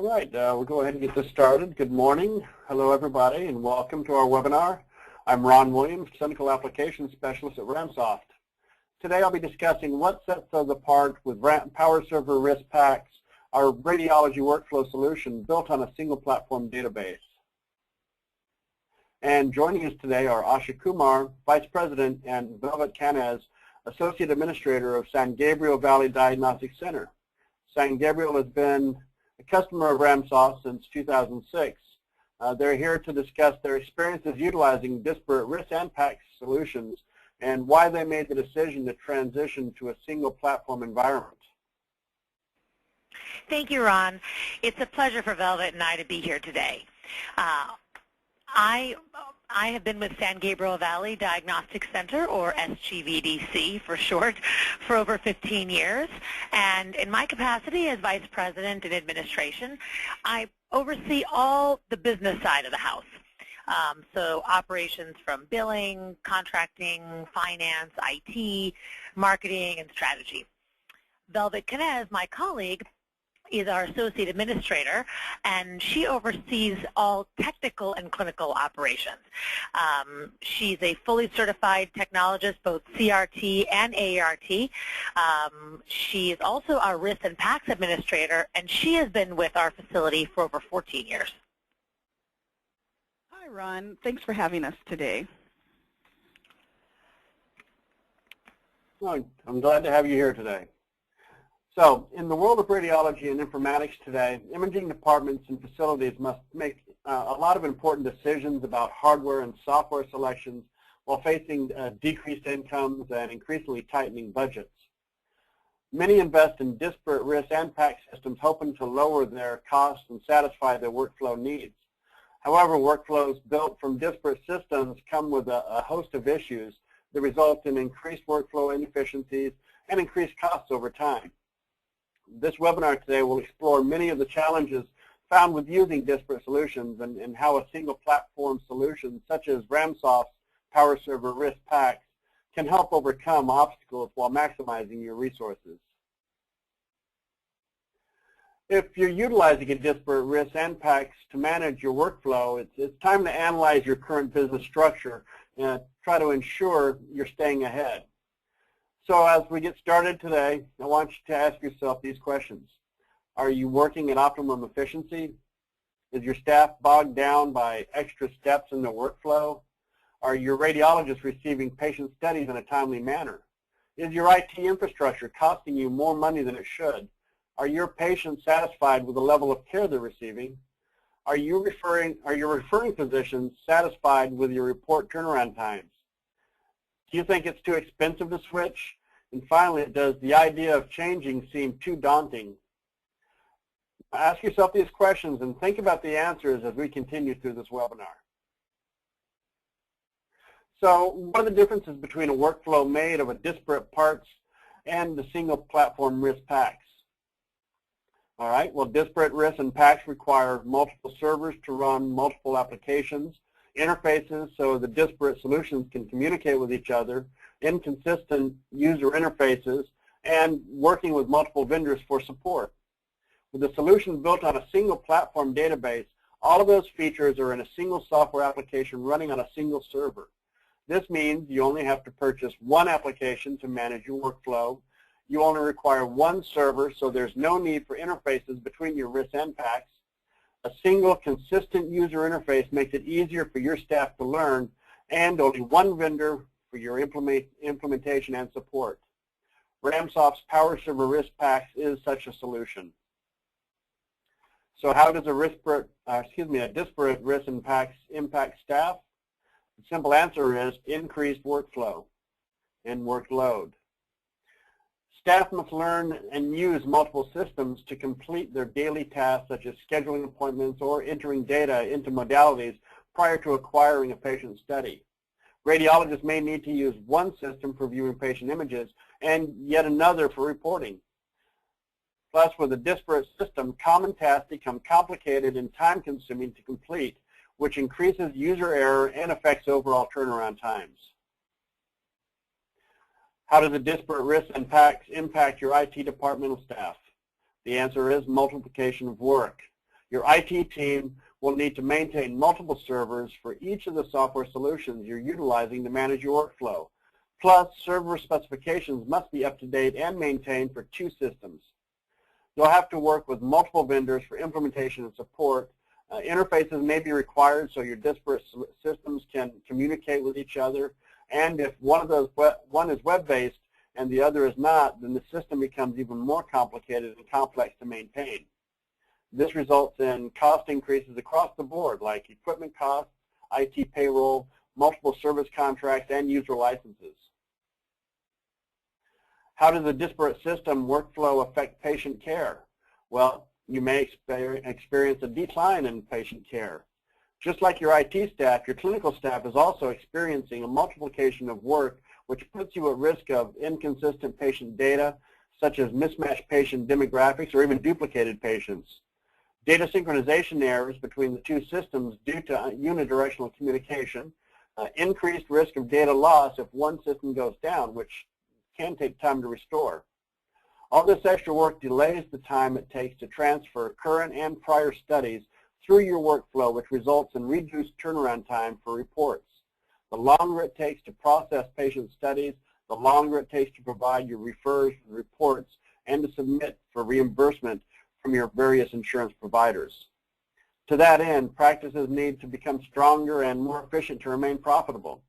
All right, we'll go ahead and get this started. Good morning. Hello, everybody, and welcome to our webinar. I'm Ron Williams, Clinical Applications Specialist at RAMSoft. Today I'll be discussing what sets us apart with PowerServer RIS PACS, our radiology workflow solution built on a single platform database. And joining us today are Asha Kumar, Vice President, and Velvet Canez, Associate Administrator of San Gabriel Valley Diagnostic Center. San Gabriel has been a customer of RAMSoft since 2006. They're here to discuss their experiences utilizing disparate RIS and PACS solutions and why they made the decision to transition to a single platform environment. Thank you, Ron. It's a pleasure for Velvet and I to be here today. I have been with San Gabriel Valley Diagnostic Center, or SGVDC for short, for over 15 years. And in my capacity as Vice President in Administration, I oversee all the business side of the house. So operations from billing, contracting, finance, IT, marketing, and strategy. Velvet Canez, my colleague, is our Associate Administrator, and she oversees all technical and clinical operations. She's a fully certified technologist, both CRT and ART. She is also our RIS and PACS Administrator, and she has been with our facility for over 14 years. Hi, Ron. Thanks for having us today. Well, I'm glad to have you here today. So, in the world of radiology and informatics today, imaging departments and facilities must make a lot of important decisions about hardware and software selections while facing decreased incomes and increasingly tightening budgets. Many invest in disparate RIS and PACS systems hoping to lower their costs and satisfy their workflow needs. However, workflows built from disparate systems come with a host of issues that result in increased workflow inefficiencies and increased costs over time. This webinar today will explore many of the challenges found with using disparate solutions and how a single platform solution such as RAMSoft's PowerServer RIS PACS can help overcome obstacles while maximizing your resources. If you're utilizing a disparate RIS and PACS to manage your workflow, it's time to analyze your current business structure and try to ensure you're staying ahead. So as we get started today, I want you to ask yourself these questions. Are you working at optimum efficiency? Is your staff bogged down by extra steps in the workflow? Are your radiologists receiving patient studies in a timely manner? Is your IT infrastructure costing you more money than it should? Are your patients satisfied with the level of care they're receiving? Are your referring physicians satisfied with your report turnaround times? Do you think it's too expensive to switch? And finally, does the idea of changing seem too daunting? Ask yourself these questions and think about the answers as we continue through this webinar. So what are the differences between a workflow made of a disparate parts and the single platform RIS PACS? All right, well, disparate RIS and PACS require multiple servers to run multiple applications, interfaces so the disparate solutions can communicate with each other, inconsistent user interfaces, and working with multiple vendors for support. With a solution built on a single platform database, all of those features are in a single software application running on a single server. This means you only have to purchase one application to manage your workflow. You only require one server, so there's no need for interfaces between your RIS and PACS. A single consistent user interface makes it easier for your staff to learn, and only one vendor for your implementation and support. RAMSoft's PowerServer RIS PACS is such a solution. So how does a disparate RIS and PACS impact staff? The simple answer is increased workflow and workload. Staff must learn and use multiple systems to complete their daily tasks, such as scheduling appointments or entering data into modalities prior to acquiring a patient study. Radiologists may need to use one system for viewing patient images and yet another for reporting. Plus, with a disparate system, common tasks become complicated and time-consuming to complete, which increases user error and affects overall turnaround times. How does a disparate RIS and PACS impact your IT departmental staff? The answer is multiplication of work. Your IT team will need to maintain multiple servers for each of the software solutions you're utilizing to manage your workflow. Plus, server specifications must be up to date and maintained for 2 systems. You'll have to work with multiple vendors for implementation and support. Interfaces may be required so your disparate systems can communicate with each other. And if one is web-based and the other is not, then the system becomes even more complicated and complex to maintain. This results in cost increases across the board, like equipment costs, IT payroll, multiple service contracts, and user licenses. How does a disparate system workflow affect patient care? Well, you may experience a decline in patient care. Just like your IT staff, your clinical staff is also experiencing a multiplication of work, which puts you at risk of inconsistent patient data, such as mismatched patient demographics or even duplicated patients. Data synchronization errors between the 2 systems due to unidirectional communication, increased risk of data loss if one system goes down, which can take time to restore. All this extra work delays the time it takes to transfer current and prior studies through your workflow, which results in reduced turnaround time for reports. The longer it takes to process patient studies, the longer it takes to provide your refers and reports and to submit for reimbursement from your various insurance providers. To that end, practices need to become stronger and more efficient to remain profitable.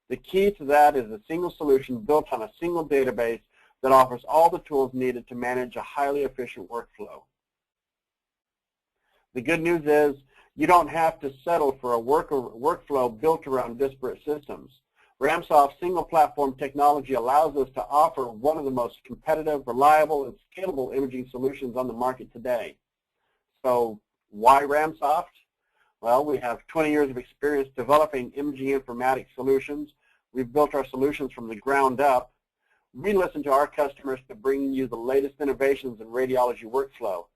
The key to that is a single solution built on a single database that offers all the tools needed to manage a highly efficient workflow. The good news is you don't have to settle for a workflow built around disparate systems. RAMSoft's single platform technology allows us to offer one of the most competitive, reliable, and scalable imaging solutions on the market today. So why RAMSoft? Well, we have 20 years of experience developing imaging informatics solutions. We've built our solutions from the ground up. We listen to our customers to bring you the latest innovations in radiology workflow.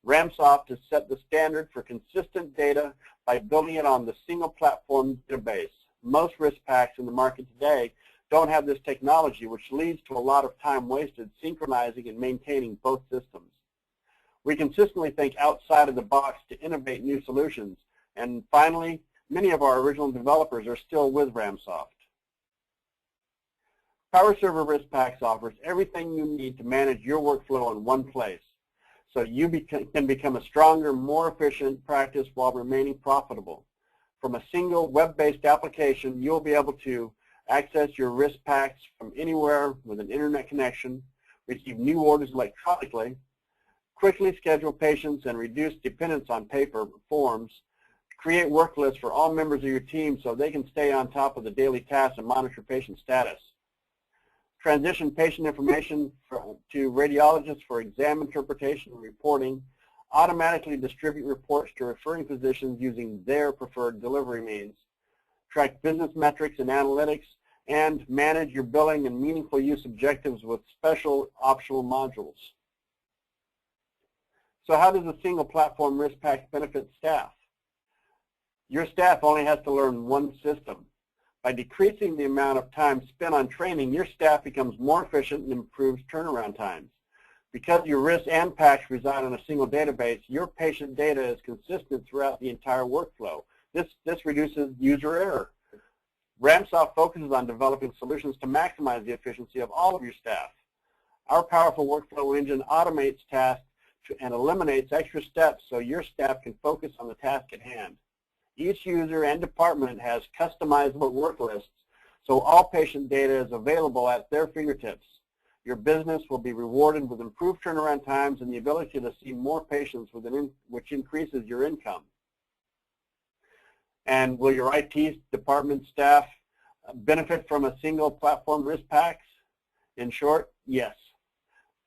RAMSoft has set the standard for consistent data by building it on the single platform database. Most RIS PACS in the market today don't have this technology, which leads to a lot of time wasted synchronizing and maintaining both systems. We consistently think outside of the box to innovate new solutions. And finally, many of our original developers are still with RAMSoft. PowerServer RIS PACS offers everything you need to manage your workflow in one place, so you can become a stronger, more efficient practice while remaining profitable. From a single web-based application, you'll be able to access your RIS PACS from anywhere with an internet connection, receive new orders electronically, quickly schedule patients and reduce dependence on paper forms, create work lists for all members of your team so they can stay on top of the daily tasks and monitor patient status, transition patient information to radiologists for exam interpretation and reporting, automatically distribute reports to referring physicians using their preferred delivery means, track business metrics and analytics, and manage your billing and meaningful use objectives with special optional modules. So how does a single platform RIS PACS benefit staff? Your staff only has to learn one system. By decreasing the amount of time spent on training, your staff becomes more efficient and improves turnaround times. Because your RIS and PACS reside on a single database, your patient data is consistent throughout the entire workflow. This reduces user error. RAMSoft focuses on developing solutions to maximize the efficiency of all of your staff. Our powerful workflow engine automates tasks and eliminates extra steps so your staff can focus on the task at hand. Each user and department has customizable work lists, so all patient data is available at their fingertips. Your business will be rewarded with improved turnaround times and the ability to see more patients, which increases your income. And will your IT department staff benefit from a single platform RIS PACS? In short, yes.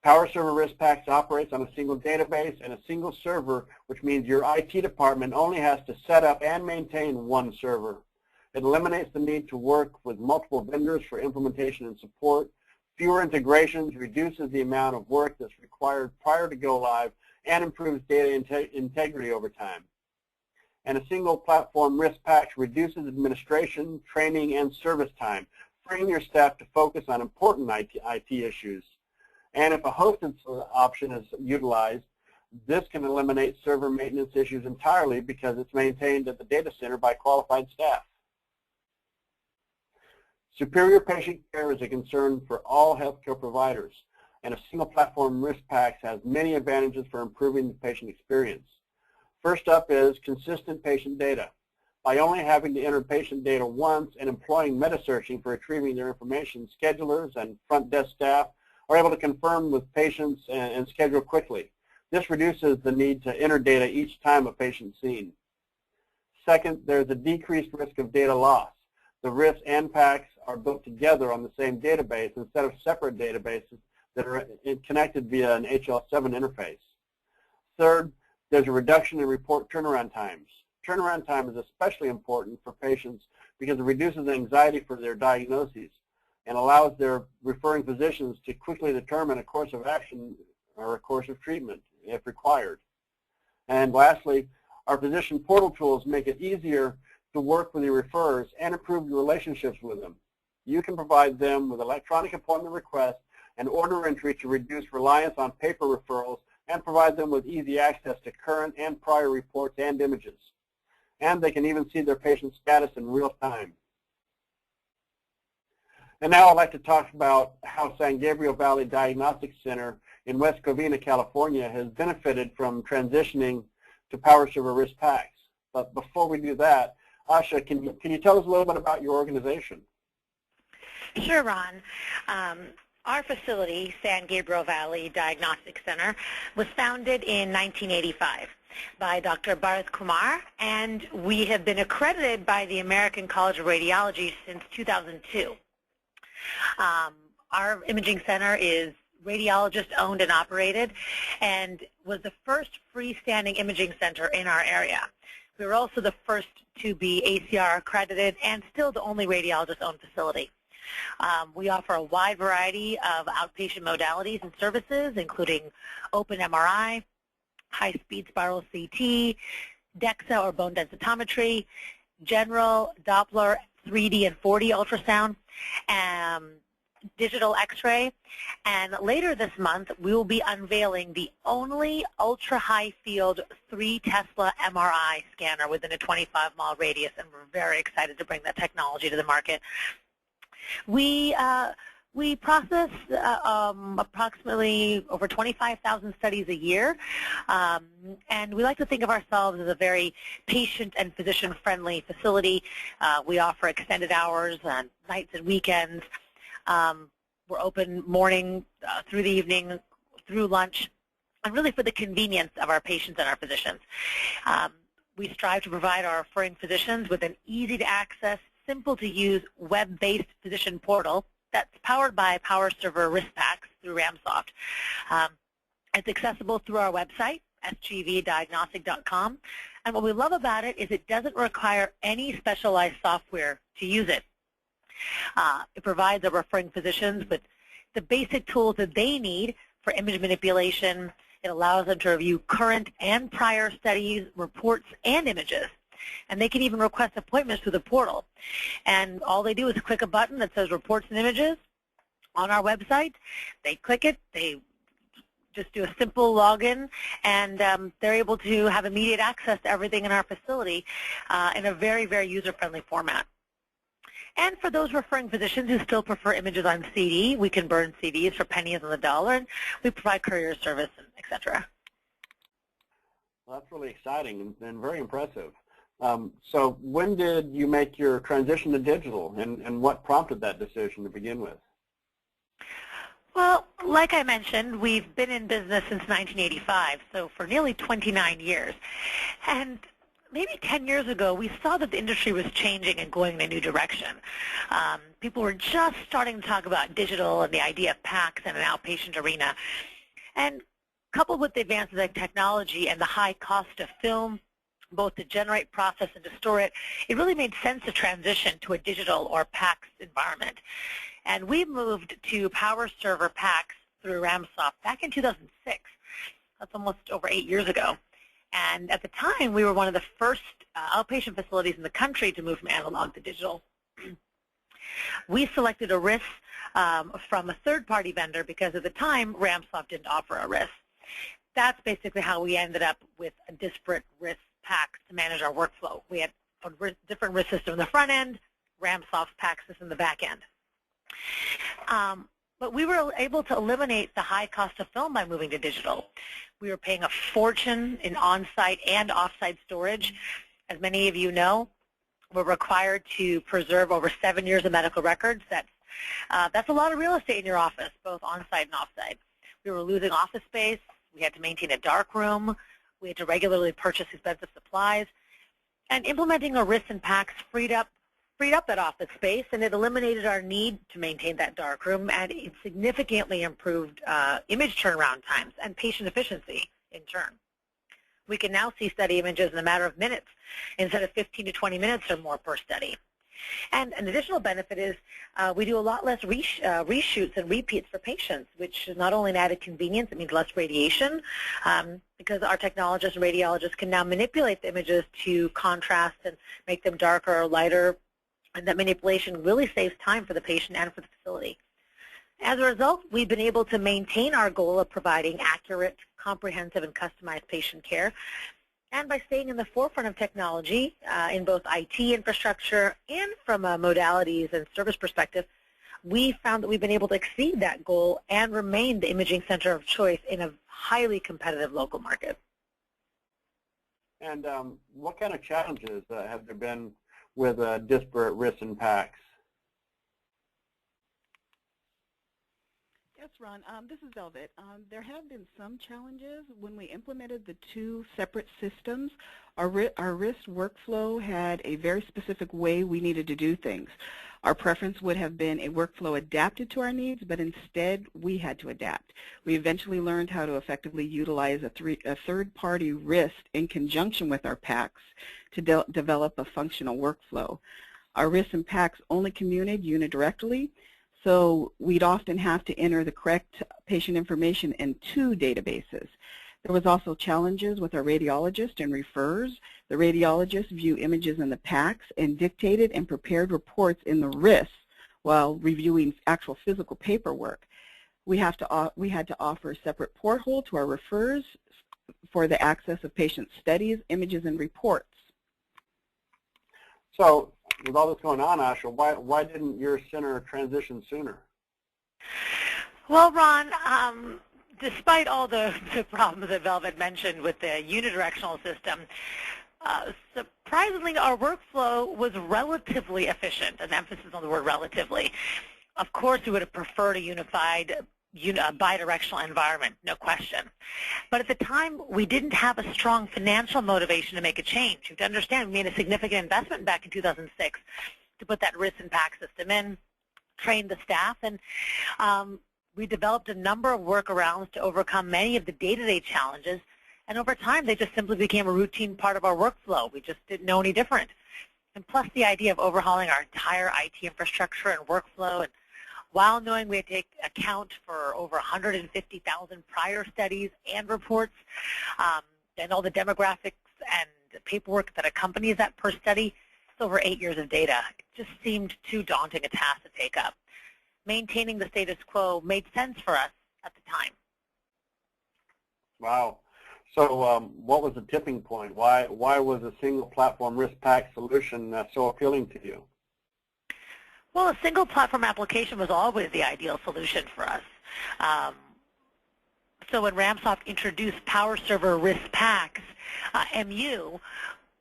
PowerServer RIS PACS operates on a single database and a single server, which means your IT department only has to set up and maintain one server. It eliminates the need to work with multiple vendors for implementation and support. Fewer integrations reduces the amount of work that's required prior to go live and improves data integrity over time. And a single platform RIS PACS reduces administration, training, and service time, freeing your staff to focus on important IT issues. And if a hosted option is utilized, This can eliminate server maintenance issues entirely because it's maintained at the data center by qualified staff. Superior patient care is a concern for all healthcare providers, and a single platform RIS PACS has many advantages for improving the patient experience. First up is consistent patient data. By only having to enter patient data once and employing meta-searching for retrieving their information, schedulers and front desk staff are able to confirm with patients and schedule quickly. This reduces the need to enter data each time a patient's seen. Second, there's a decreased risk of data loss. The RIS and PACS are built together on the same database instead of separate databases that are connected via an HL7 interface. Third, there's a reduction in report turnaround times. Turnaround time is especially important for patients because it reduces anxiety for their diagnoses and allows their referring physicians to quickly determine a course of action or a course of treatment if required. And lastly, our physician portal tools make it easier to work with your referrers and improve your relationships with them. You can provide them with electronic appointment requests and order entry to reduce reliance on paper referrals and provide them with easy access to current and prior reports and images. And they can even see their patient status in real time. And now I'd like to talk about how San Gabriel Valley Diagnostic Center in West Covina, California has benefited from transitioning to PowerServer RIS PACS. But before we do that, Asha, can you tell us a little bit about your organization? Sure, Ron. Our facility, San Gabriel Valley Diagnostic Center, was founded in 1985 by Dr. Bharat Kumar, and we have been accredited by the American College of Radiology since 2002. Our imaging center is radiologist owned and operated and was the first freestanding imaging center in our area. We were also the first to be ACR accredited and still the only radiologist owned facility. We offer a wide variety of outpatient modalities and services, including open MRI, high-speed spiral CT, DEXA or bone densitometry, general, Doppler, 3D and 4D ultrasound, digital X-ray, and later this month we will be unveiling the only ultra-high field 3 Tesla MRI scanner within a 25-mile radius, and we're very excited to bring that technology to the market. We process approximately over 25,000 studies a year, and we like to think of ourselves as a very patient and physician-friendly facility. We offer extended hours on nights and weekends. We're open morning through the evening, through lunch, and really for the convenience of our patients and our physicians. We strive to provide our referring physicians with an easy-to-access, simple-to-use, web-based physician portal that's powered by PowerServer RIS PACS through Ramsoft. It's accessible through our website, sgvdiagnostic.com, and what we love about it is it doesn't require any specialized software to use it. It provides our referring physicians with the basic tools that they need for image manipulation. It allows them to review current and prior studies, reports, and images. And they can even request appointments through the portal. And all they do is click a button that says Reports and Images on our website. They click it, they just do a simple login, and they're able to have immediate access to everything in our facility in a very, very user-friendly format. And for those referring physicians who still prefer images on CD, we can burn CDs for pennies on the dollar, and we provide courier service, etc. Well, that's really exciting and very impressive. So when did you make your transition to digital, and what prompted that decision to begin with? Well, like I mentioned, we've been in business since 1985, so for nearly 29 years. And maybe 10 years ago, we saw that the industry was changing and going in a new direction. People were just starting to talk about digital and the idea of PACS in an outpatient arena. And coupled with the advances in technology and the high cost of film, both to generate, process, and to store it, it really made sense to transition to a digital or PACS environment. And we moved to PowerServer PACS through Ramsoft back in 2006. That's almost over 8 years ago. And at the time, we were one of the first outpatient facilities in the country to move from analog to digital. We selected a RIS from a third-party vendor because at the time, Ramsoft didn't offer a RIS. that's basically how we ended up with a disparate RIS PACS to manage our workflow. We had a different RIS system in the front end, RAMSoft PACS system in the back end. But we were able to eliminate the high cost of film by moving to digital. We were paying a fortune in on-site and off-site storage. As many of you know, we're required to preserve over 7 years of medical records. That's a lot of real estate in your office, both on-site and off-site. We were losing office space. We had to maintain a dark room. We had to regularly purchase expensive supplies. And implementing a RIS and PACS freed up that office space, and it eliminated our need to maintain that dark room, and it significantly improved image turnaround times and patient efficiency in turn. We can now see study images in a matter of minutes instead of 15 to 20 minutes or more per study. And an additional benefit is we do a lot less reshoots and repeats for patients, which is not only an added convenience, it means less radiation, because our technologists and radiologists can now manipulate the images to contrast and make them darker or lighter, and that manipulation really saves time for the patient and for the facility. As a result, we've been able to maintain our goal of providing accurate, comprehensive, and customized patient care. And by staying in the forefront of technology in both IT infrastructure and from a modalities and service perspective, we found that we've been able to exceed that goal and remain the imaging center of choice in a highly competitive local market. And what kind of challenges have there been with disparate RIS and PACS? Yes, Ron, this is Velvet. There have been some challenges. When we implemented the two separate systems, our RIS workflow had a very specific way we needed to do things. Our preference would have been a workflow adapted to our needs, but instead we had to adapt. We eventually learned how to effectively utilize a third-party RIS in conjunction with our PACS to develop a functional workflow. Our RIS and PACS only communicated unidirectionally, so we'd often have to enter the correct patient information in two databases. There was also challenges with our radiologists and refers. The radiologists view images in the PACS and dictated and prepared reports in the RIS while reviewing actual physical paperwork. We had to offer a separate porthole to our refers for the access of patient studies, images, and reports. So, with all this going on, Asha, why didn't your center transition sooner? Well, Ron, despite all the problems that Velvet mentioned with the unidirectional system, surprisingly, our workflow was relatively efficient, an emphasis on the word relatively. Of course, we would have preferred a unified bidirectional environment, no question. But at the time, we didn't have a strong financial motivation to make a change. You have to understand, we made a significant investment back in 2006 to put that RIS and PACS system in, train the staff, and we developed a number of workarounds to overcome many of the day-to-day challenges, and over time they just simply became a routine part of our workflow. We just didn't know any different. And plus the idea of overhauling our entire IT infrastructure and workflow, and while knowing we had to take account for over 150,000 prior studies and reports, and all the demographics and the paperwork that accompanies that per study, it's over 8 years of data. It just seemed too daunting a task to take up. Maintaining the status quo made sense for us at the time. Wow. So what was the tipping point? Why was a single platform RIS PACS solution so appealing to you? Well, a single platform application was always the ideal solution for us. So when RAMSoft introduced PowerServer RIS PACS, MU,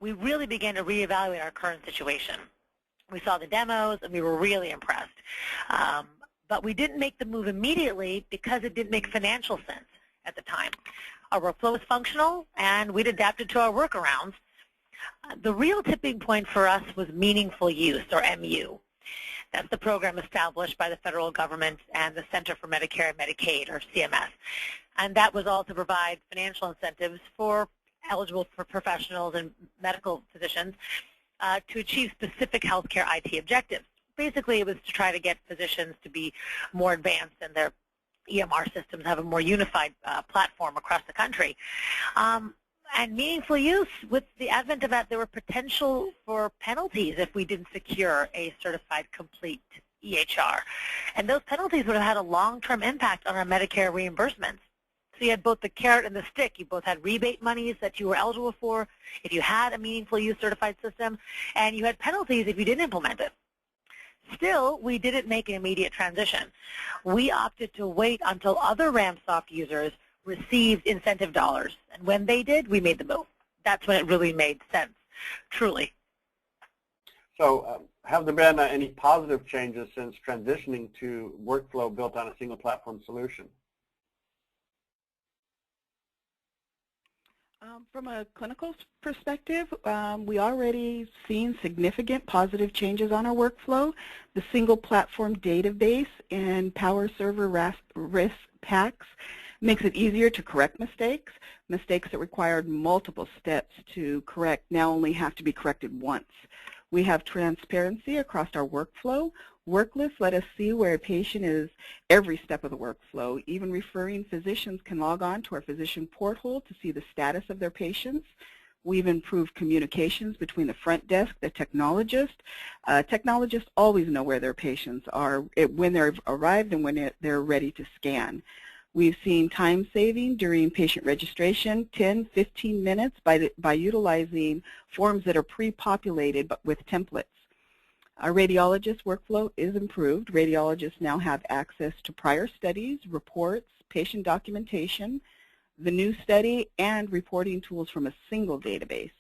we really began to reevaluate our current situation. We saw the demos, and we were really impressed. But we didn't make the move immediately because it didn't make financial sense at the time. Our workflow was functional, and we'd adapted to our workarounds. The real tipping point for us was meaningful use, or MU. That's the program established by the federal government and the Center for Medicare and Medicaid, or CMS. And that was all to provide financial incentives for eligible professionals and medical physicians to achieve specific healthcare IT objectives. Basically, it was to try to get physicians to be more advanced in their EMR systems, have a more unified platform across the country. And meaningful use, with the advent of that, there were potential for penalties if we didn't secure a certified complete EHR. And those penalties would have had a long-term impact on our Medicare reimbursements. So you had both the carrot and the stick. You both had rebate monies that you were eligible for if you had a meaningful use certified system, and you had penalties if you didn't implement it. Still, we didn't make an immediate transition. We opted to wait until other RAMSoft users received incentive dollars. And when they did, we made the move. That's when it really made sense, truly. So have there been any positive changes since transitioning to workflow built on a single platform solution? From a clinical perspective, we already seen significant positive changes on our workflow. The single platform database in PowerServer RIS PACS makes it easier to correct mistakes. Mistakes that required multiple steps to correct now only have to be corrected once. We have transparency across our workflow. Worklists let us see where a patient is every step of the workflow. Even referring physicians can log on to our physician portal to see the status of their patients. We've improved communications between the front desk, the technologist. Technologists always know where their patients are when they've arrived and when they're ready to scan. We've seen time saving during patient registration, 10, 15 minutes by utilizing forms that are pre-populated but with templates. Our radiologist workflow is improved. Radiologists now have access to prior studies, reports, patient documentation, the new study, and reporting tools from a single database.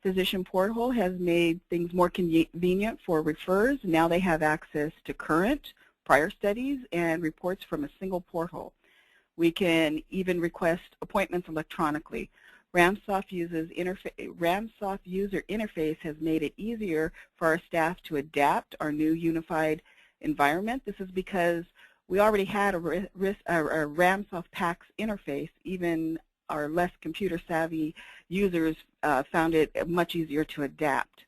Physician portal has made things more convenient for referrers. Now they have access to current, prior studies, and reports from a single portal. We can even request appointments electronically. RAMSoft user interface has made it easier for our staff to adapt our new unified environment. This is because we already had a RAMSoft PACS interface. Even our less computer-savvy users found it much easier to adapt.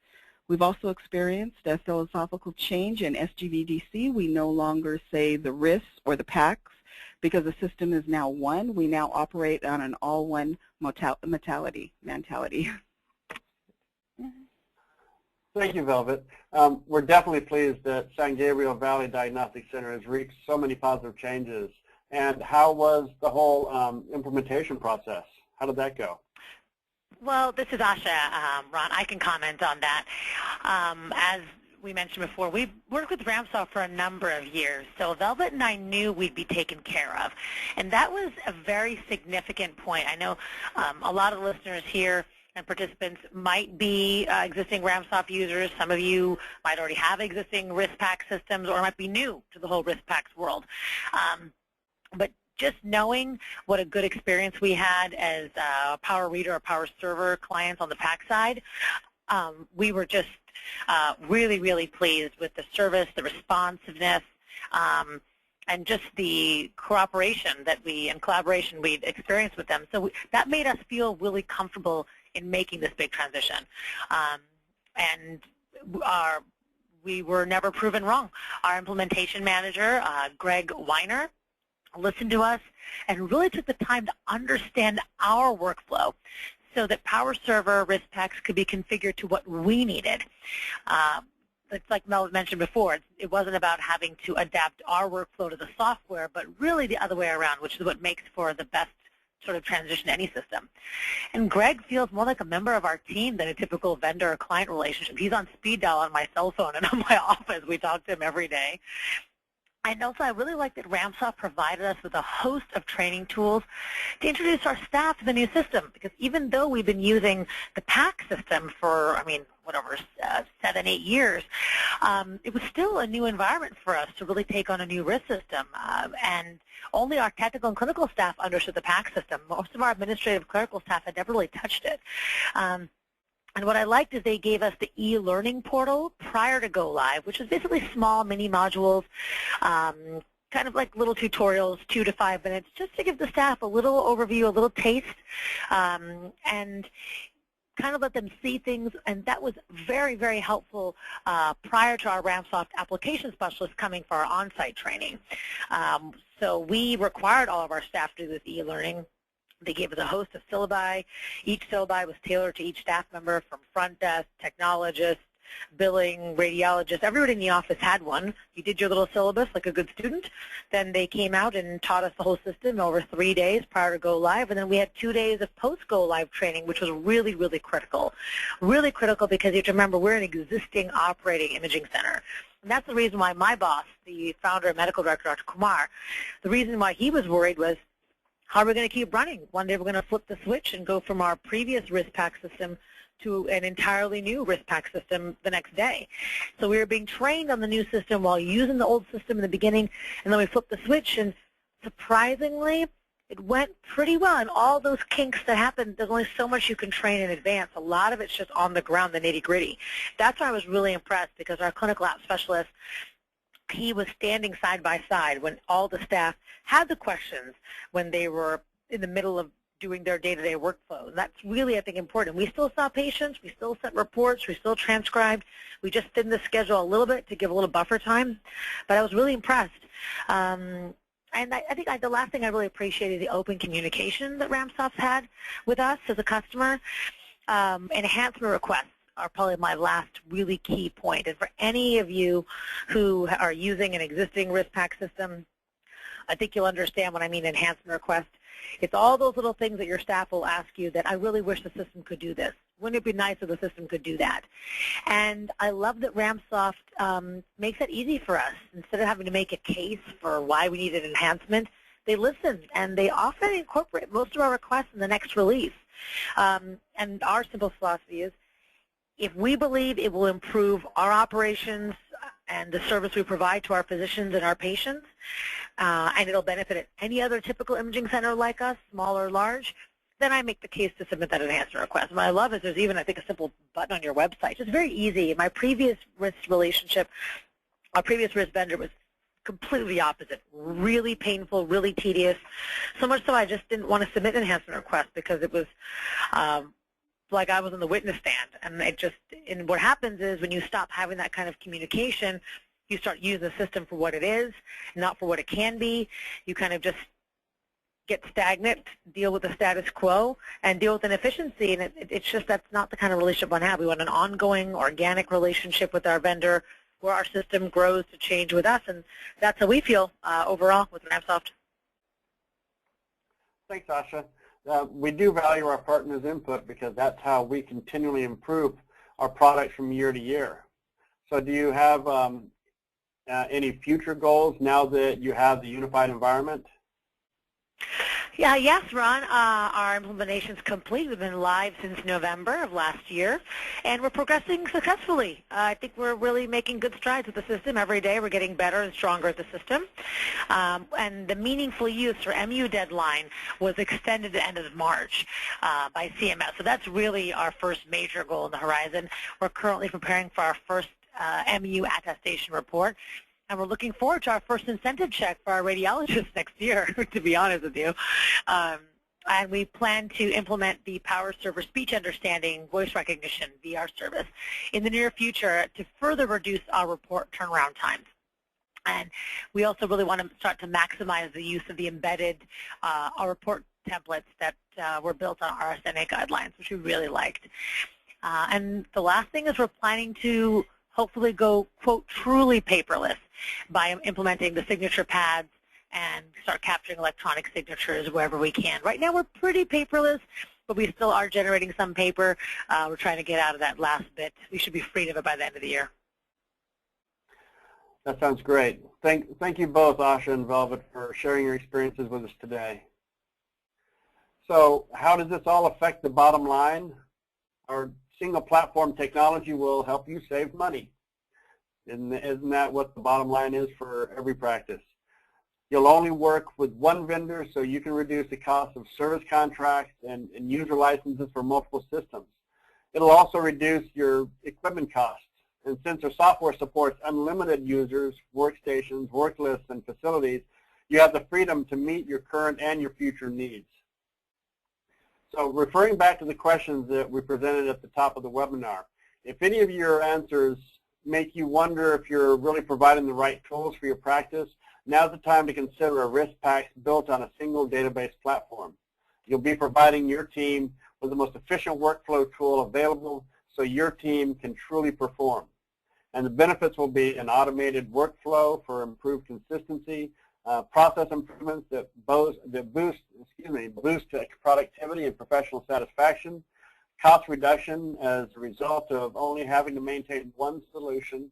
We've also experienced a philosophical change in SGVDC. We no longer say the RIS or the PACS because the system is now one. We now operate on an all-one mentality. Thank you, Velvet. We're definitely pleased that San Gabriel Valley Diagnostic Center has reached so many positive changes. And how was the whole implementation process? How did that go? Well, this is Asha, Ron. I can comment on that. As we mentioned before, we've worked with RAMSoft for a number of years, so Velvet and I knew we'd be taken care of. And that was a very significant point. I know a lot of listeners here and participants might be existing RAMSoft users. Some of you might already have existing RIS PACS systems or might be new to the whole RIS PACS world. But just knowing what a good experience we had as Power Reader or PowerServer clients on the PACS side, we were just really, really pleased with the service, the responsiveness, and just the cooperation that and collaboration we'd experienced with them. So that made us feel really comfortable in making this big transition. And we were never proven wrong. Our implementation manager, Greg Weiner, listened to us and really took the time to understand our workflow so that PowerServer RIS PACS could be configured to what we needed. It's like Mel mentioned before, it wasn't about having to adapt our workflow to the software, but really the other way around, which is what makes for the best sort of transition to any system. And Greg feels more like a member of our team than a typical vendor or client relationship. He's on speed dial on my cell phone and on my office. We talk to him every day. And also, I really like that RAMSoft provided us with a host of training tools to introduce our staff to the new system, because even though we've been using the PACS system for, 7, 8 years, it was still a new environment for us to really take on a new RIS system. And only our technical and clinical staff understood the PACS system. Most of our administrative clerical staff had never really touched it. And what I liked is they gave us the e-learning portal prior to go live, which is basically small mini modules, kind of like little tutorials, 2 to 5 minutes, just to give the staff a little overview, a little taste, and kind of let them see things. And that was very, very helpful prior to our RAMSoft application specialist coming for our on-site training. So we required all of our staff to do this e-learning. They gave us a host of syllabi. Each syllabi was tailored to each staff member, from front desk, technologists, billing, radiologists, everybody in the office had one. You did your little syllabus like a good student. Then they came out and taught us the whole system over 3 days prior to go live. And then we had 2 days of post-go live training, which was really, really critical. Really critical because you have to remember we're an existing operating imaging center. And that's the reason why my boss, the founder and medical director, Dr. Kumar, the reason why he was worried was, how are we going to keep running? One day we're going to flip the switch and go from our previous RIS PACS system to an entirely new RIS PACS system the next day. So we were being trained on the new system while using the old system in the beginning, and then we flipped the switch, and surprisingly, it went pretty well. And all those kinks that happened, there's only so much you can train in advance. A lot of it's just on the ground, the nitty-gritty. That's why I was really impressed, because our clinical app specialist, he was standing side by side when all the staff had the questions when they were in the middle of doing their day-to-day workflow. That's really, I think, important. We still saw patients, we still sent reports, we still transcribed. We just thinned the schedule a little bit to give a little buffer time, but I was really impressed. And I think the last thing I really appreciated is the open communication that RAMSoft's had with us as a customer. Enhancement requests are probably my last really key point. And for any of you who are using an existing RIS PACS system, I think you'll understand what I mean enhancement request. It's all those little things that your staff will ask you that I really wish the system could do this. Wouldn't it be nice if the system could do that? And I love that RAMSoft makes it easy for us. Instead of having to make a case for why we need an enhancement, they listen, and they often incorporate most of our requests in the next release. And our simple philosophy is, if we believe it will improve our operations and the service we provide to our physicians and our patients, and it'll benefit any other typical imaging center like us, small or large, then I make the case to submit that enhancement request. What I love is there's even, I think, a simple button on your website. It's very easy. In my previous RIS relationship, our previous RIS vendor was completely opposite, really painful, really tedious, so much so I just didn't want to submit an enhancement request because it was like I was in the witness stand. And what happens is when you stop having that kind of communication, you start using the system for what it is, not for what it can be. You kind of just get stagnant, deal with the status quo, and deal with inefficiency. And it's just, that's not the kind of relationship we want to have. We want an ongoing, organic relationship with our vendor where our system grows to change with us. And that's how we feel overall with RAMSoft. Thanks, Asha. We do value our partners' input because that's how we continually improve our products from year to year. So do you have any future goals now that you have the unified environment? Yeah, yes, Ron. Our implementation is complete. We've been live since November of last year, and we're progressing successfully. I think we're really making good strides with the system. Every day we're getting better and stronger at the system. And the meaningful use for MU deadline was extended to the end of March by CMS. So that's really our first major goal on the horizon. We're currently preparing for our first MU attestation report. And we're looking forward to our first incentive check for our radiologists next year, to be honest with you. And we plan to implement the PowerServer speech understanding voice recognition VR service in the near future to further reduce our report turnaround times. And we also really want to start to maximize the use of the embedded our report templates that were built on RSNA guidelines, which we really liked. And the last thing is we're planning to hopefully go, quote, truly paperless by implementing the signature pads and start capturing electronic signatures wherever we can. Right now we're pretty paperless, but we still are generating some paper. We're trying to get out of that last bit. We should be free of it by the end of the year. That sounds great. Thank you both, Asha and Velvet, for sharing your experiences with us today. So how does this all affect the bottom line? Our single platform technology will help you save money. Isn't that what the bottom line is for every practice? You'll only work with one vendor, so you can reduce the cost of service contracts and user licenses for multiple systems. It'll also reduce your equipment costs. And since our software supports unlimited users, workstations, work lists, and facilities, you have the freedom to meet your current and your future needs. So referring back to the questions that we presented at the top of the webinar, if any of your answers make you wonder if you're really providing the right tools for your practice, now's the time to consider a RIS PACS built on a single database platform. You'll be providing your team with the most efficient workflow tool available, so your team can truly perform. And the benefits will be an automated workflow for improved consistency, process improvements that boost productivity and professional satisfaction, cost reduction as a result of only having to maintain one solution,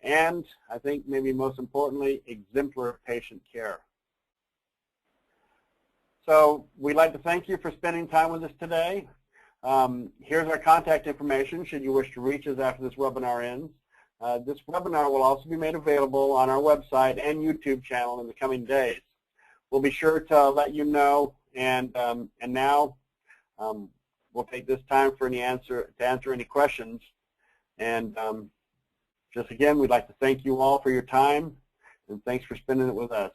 and I think maybe most importantly, exemplary patient care. So we'd like to thank you for spending time with us today. Here's our contact information should you wish to reach us after this webinar ends. This webinar will also be made available on our website and YouTube channel in the coming days. We'll be sure to let you know, and now we'll take this time for to answer any questions. And just again, we'd like to thank you all for your time, and thanks for spending it with us.